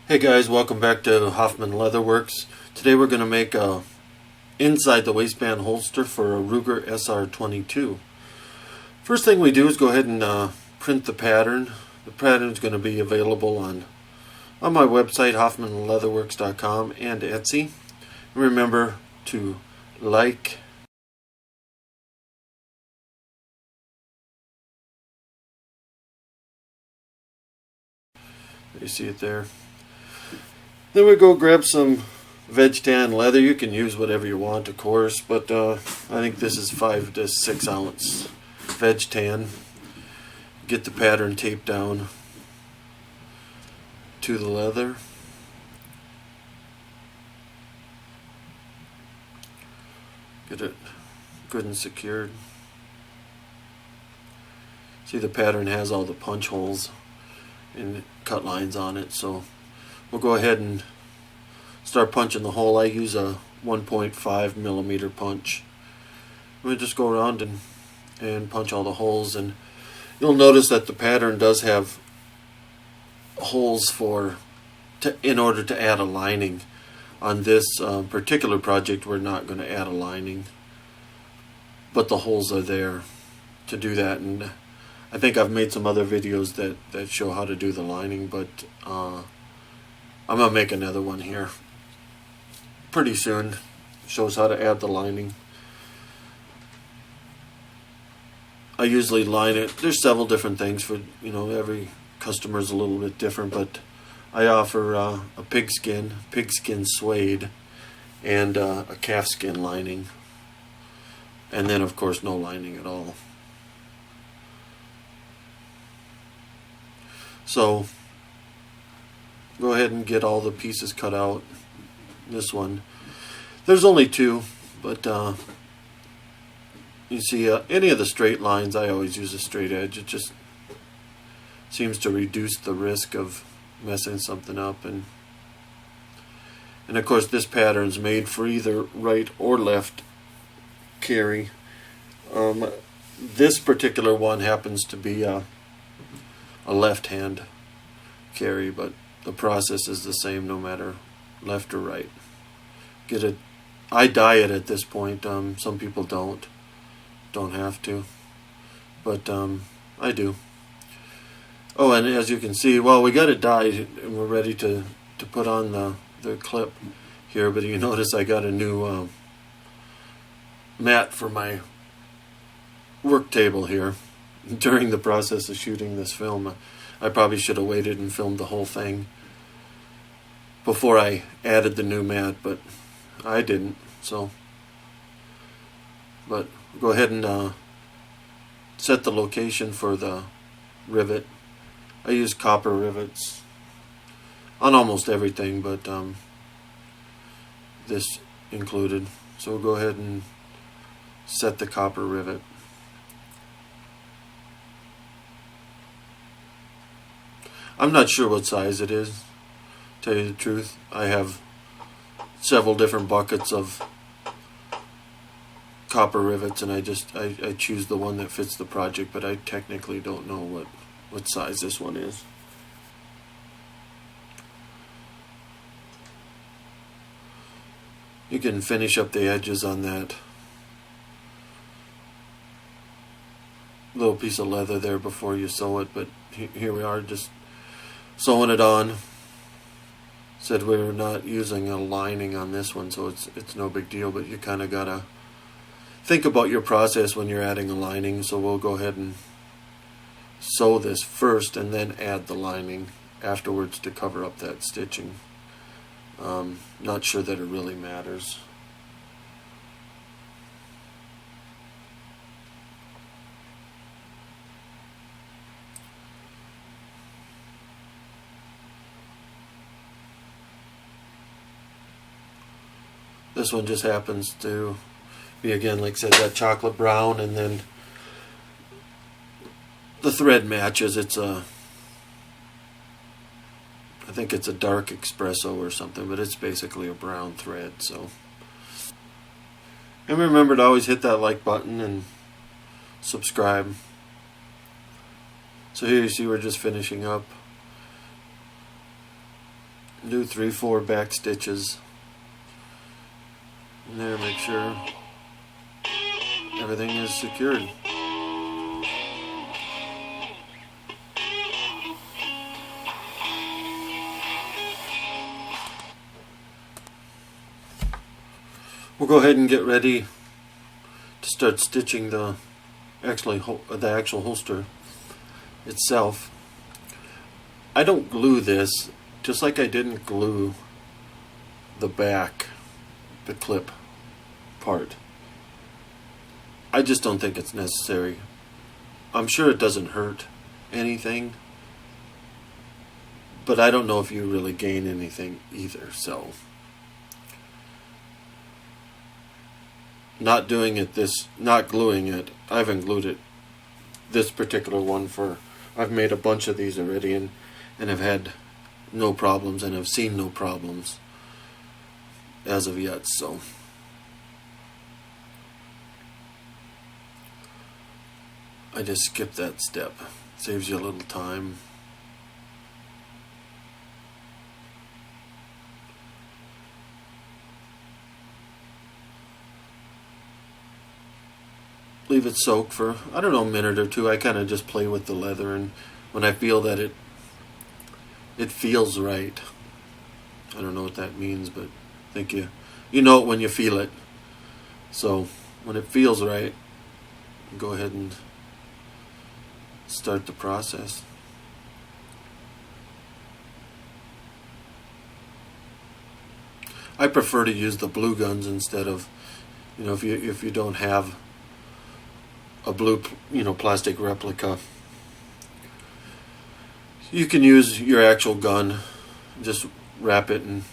Hey guys, welcome back to Hoffman Leatherworks. Today we're going to make a inside the waistband holster for a Ruger SR22. First thing we do is go ahead and print the pattern. The pattern is going to be available on my website, hoffmanleatherworks.com, and Etsy. Remember to like, you see it there. Then we go grab some veg tan leather. You can use whatever you want, of course, but I think this is 5 to 6 ounce veg tan. Get the pattern taped down to the leather. Get it good and secured. See, the pattern has all the punch holes and cut lines on it, so we'll go ahead and start punching the hole. I use a 1.5 millimeter punch. We'll just go around and punch all the holes, and you'll notice that the pattern does have holes in order to add a lining. On this particular project, we're not going to add a lining, but the holes are there to do that. And I think I've made some other videos that show how to do the lining, but I'm going to make another one here pretty soon. Shows how to add the lining. I usually line it. There's several different things for, every customer is a little bit different, but I offer a pigskin suede, and a calfskin lining, and then of course no lining at all. So go ahead and get all the pieces cut out. This one, there's only 2, but you see any of the straight lines, I always use a straight edge. It just seems to reduce the risk of messing something up. And of course this pattern's made for either right or left carry. This particular one happens to be a left hand carry, but the process is the same no matter left or right. I dye it at this point. Some people don't have to, but I do. Oh, and as you can see, well, we got it dyed and we're ready to put on the clip here, but you notice I got a new mat for my work table here. During the process of shooting this film, I probably should have waited and filmed the whole thing before I added the new mat, but I didn't. So, but go ahead and set the location for the rivet. I use copper rivets on almost everything, but this included. So we'll go ahead and set the copper rivet. I'm not sure what size it is, to tell you the truth. I have several different buckets of copper rivets, and I choose the one that fits the project, but I technically don't know what size this one is. You can finish up the edges on that little piece of leather there before you sew it, but here we are just sewing it on. Said we were not using a lining on this one, so it's no big deal, but you kind of gotta think about your process when you're adding a lining. So we'll go ahead and sew this first and then add the lining afterwards to cover up that stitching. Not sure that it really matters. This one just happens to be, again, like I said, that chocolate brown, and then the thread matches. I think it's a dark espresso or something, but it's basically a brown thread. So, and remember to always hit that like button and subscribe. So here you see we're just finishing up. Do 3-4 back stitches. And there, make sure everything is secured. We'll go ahead and get ready to start stitching the actual holster itself. I don't glue this, just like I didn't glue the back, the clip part. I just don't think it's necessary. I'm sure it doesn't hurt anything, but I don't know if you really gain anything either. So not doing it not gluing it, I haven't glued it, this particular one, I've made a bunch of these already and have had no problems and have seen no problems as of yet. So I just skip that step. Saves you a little time. Leave it soak for, I don't know, a minute or two. I kind of just play with the leather, and when I feel that it feels right. I don't know what that means, but I think you know it when you feel it. So when it feels right, go ahead and start the process. I prefer to use the blue guns instead of, if you don't have a blue, plastic replica, you can use your actual gun. Just wrap it in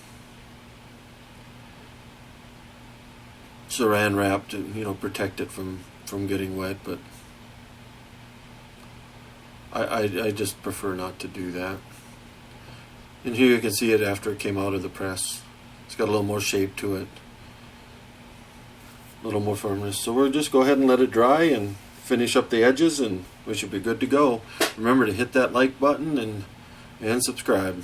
saran wrap to, protect it from getting wet. But I just prefer not to do that. And here you can see it after it came out of the press. It's got a little more shape to it, a little more firmness. So we'll just go ahead and let it dry and finish up the edges, and we should be good to go. Remember to hit that like button and subscribe.